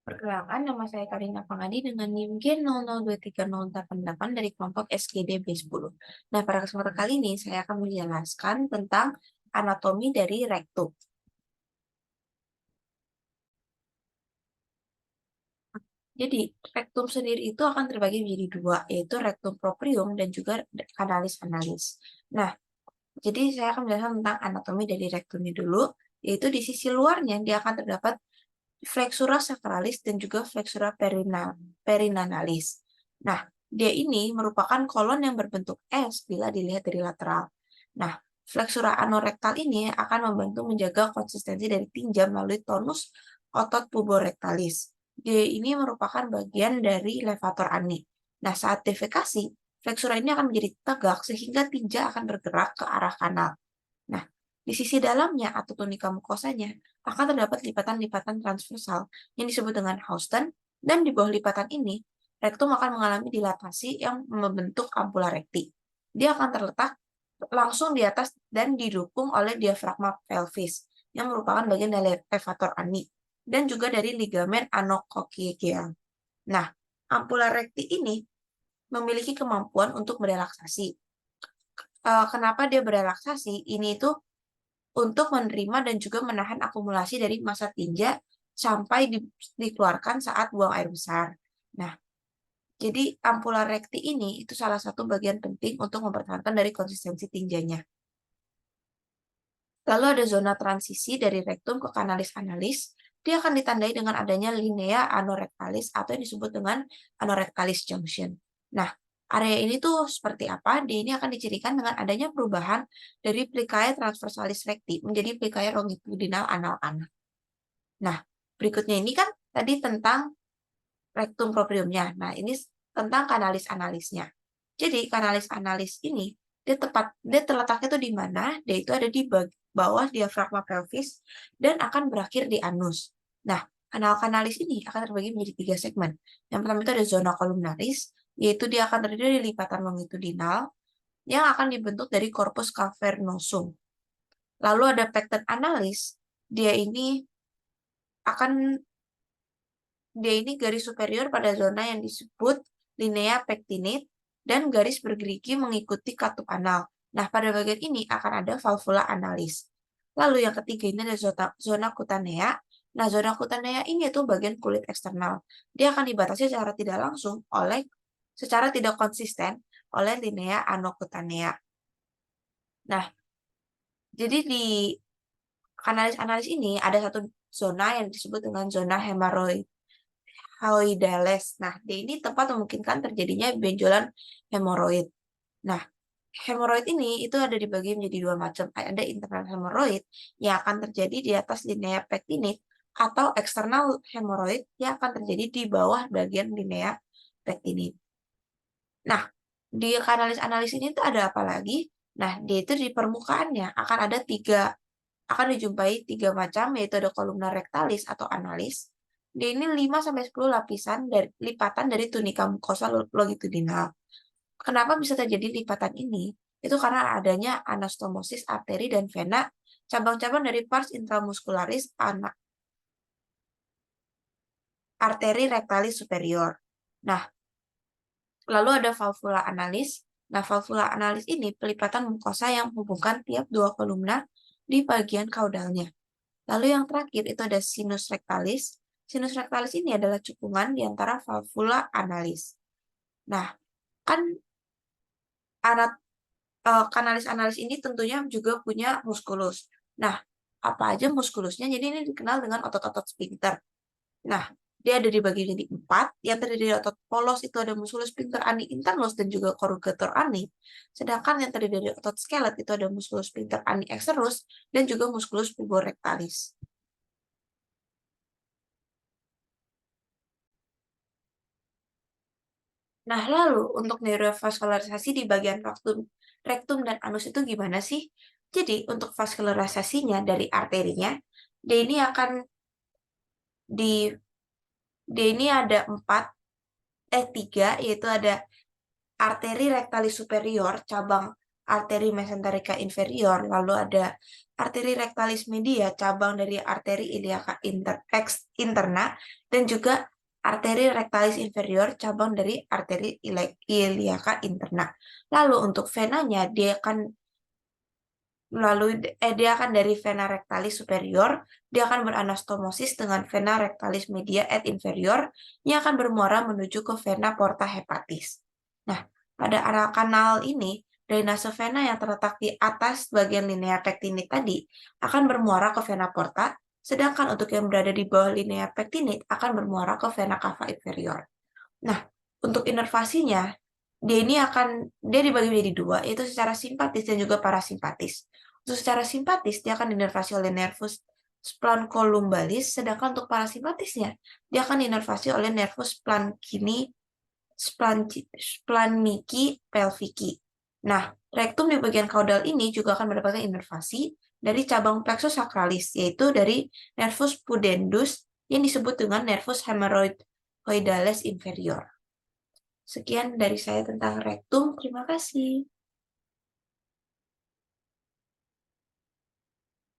Perkenalkan, nama saya Karina Pangadi dengan NIM G002308 dari kelompok SGD B10. Nah, pada kesempatan kali ini saya akan menjelaskan tentang anatomi dari rektum. Jadi, rektum sendiri itu akan terbagi menjadi dua, yaitu rektum proprium dan juga kanalis analis. Nah, jadi saya akan menjelaskan tentang anatomi dari rektumnya dulu, yaitu di sisi luarnya dia akan terdapat flexura sacralis dan juga flexura perinanalis. Nah, dia ini merupakan kolon yang berbentuk S bila dilihat dari lateral. Nah, flexura anorektal ini akan membantu menjaga konsistensi dari tinja melalui tonus otot puborektalis. Dia ini merupakan bagian dari levator ani. Nah, saat defekasi, flexura ini akan menjadi tegak sehingga tinja akan bergerak ke arah kanal. Nah, di sisi dalamnya atau tunika mukosanya akan terdapat lipatan-lipatan transversal yang disebut dengan Houston, dan di bawah lipatan ini, rektum akan mengalami dilatasi yang membentuk ampula rekti. Dia akan terletak langsung di atas dan didukung oleh diafragma pelvis, yang merupakan bagian dari levator ani, dan juga dari ligamen anococcygea. Nah, ampula rekti ini memiliki kemampuan untuk merelaksasi. Kenapa dia berelaksasi? Ini itu untuk menerima dan juga menahan akumulasi dari massa tinja sampai dikeluarkan saat buang air besar. Nah, jadi ampula rekti ini itu salah satu bagian penting untuk mempertahankan dari konsistensi tinjanya. Lalu ada zona transisi dari rektum ke kanalis analis. Dia akan ditandai dengan adanya linea anorektalis atau yang disebut dengan anorektalis junction. Nah, area ini tuh seperti apa? Dia ini akan dicirikan dengan adanya perubahan dari plicae transversalis recti menjadi plicae longitudinal anal kanan. Nah, berikutnya ini kan tadi tentang rektum propriumnya. Nah, ini tentang kanalis analisnya. Jadi, kanalis analis ini dia terletaknya tuh di mana? Dia itu ada di bawah diafragma pelvis dan akan berakhir di anus. Nah, kanal kanalis ini akan terbagi menjadi 3 segmen. Yang pertama itu ada zona columnaris, yaitu dia akan terdiri dari lipatan longitudinal yang akan dibentuk dari corpus cavernosum. Lalu ada pecten analis, dia ini akan dia ini garis superior pada zona yang disebut linea pectinate dan garis bergerigi mengikuti katup anal. Nah, pada bagian ini akan ada valvula analis. Lalu yang ketiga ini ada zona cutanea. Nah, zona cutanea ini itu bagian kulit eksternal. Dia akan dibatasi secara tidak konsisten oleh linea anocutanea. Nah, jadi di kanalis-analis ini ada satu zona yang disebut dengan zona hemorrhoidales. Nah, di ini tempat memungkinkan terjadinya benjolan hemoroid. Nah, hemoroid ini itu ada dibagi menjadi dua macam. Ada internal hemoroid yang akan terjadi di atas linea pectinate atau eksternal hemoroid yang akan terjadi di bawah bagian linea pectinate. Nah, di kanalis analis ini tuh ada apa lagi? Nah, dia itu di permukaannya akan dijumpai tiga macam, yaitu ada kolumna rektalis atau analis. Dia ini 5-10 lapisan dari lipatan dari tunika mukosa longitudinal. Kenapa bisa terjadi lipatan ini? Itu karena adanya anastomosis arteri dan vena, cabang-cabang dari pars intramuscularis arteri rectalis superior. Nah, lalu ada valvula analis. Nah, valvula analis ini pelipatan mukosa yang menghubungkan tiap dua kolumna di bagian kaudalnya. Lalu yang terakhir itu ada sinus rectalis. Sinus rectalis ini adalah cekungan di antara valvula analis. Nah, kan kanalis analis ini tentunya juga punya muskulus. Nah, apa aja muskulusnya? Jadi ini dikenal dengan otot-otot sphincter. Nah, dia ada dibagi jadi 4. Yang terdiri dari otot polos itu ada musculus sphincter ani internus dan juga corrugator ani. Sedangkan yang terdiri dari otot skelet itu ada musculus sphincter ani externus dan juga musculus puborectalis. Nah, lalu untuk neurovaskularisasi di bagian rektum dan anus itu gimana sih? Jadi, untuk vaskularisasinya dari arterinya, dia ini akan di dia ini ada 3, yaitu ada arteri rectalis superior, cabang arteri mesenterica inferior, lalu ada arteri rectalis media, cabang dari arteri iliaca interna, dan juga arteri rectalis inferior, cabang dari arteri iliaca interna. Lalu untuk venanya, dia akan dari vena rectalis superior, dia akan beranastomosis dengan vena rectalis media et inferior, yang akan bermuara menuju ke vena porta hepatis. Nah, pada area kanal ini, drainase vena yang terletak di atas bagian linea pectinate tadi akan bermuara ke vena porta, sedangkan untuk yang berada di bawah linea pectinate akan bermuara ke vena cava inferior. Nah, untuk inervasinya, dia dibagi menjadi dua, yaitu secara simpatis dan juga parasimpatis. Untuk secara simpatis, dia akan diinervasi oleh nervus splenocolumbalis, sedangkan untuk parasimpatisnya, dia akan diinervasi oleh nervus splanchnici pelvici. Nah, rektum di bagian kaudal ini juga akan mendapatkan inervasi dari cabang plexus sacralis, yaitu dari nervus pudendus yang disebut dengan nervus hemorrhoidalis inferior. Sekian dari saya tentang rektum. Terima kasih.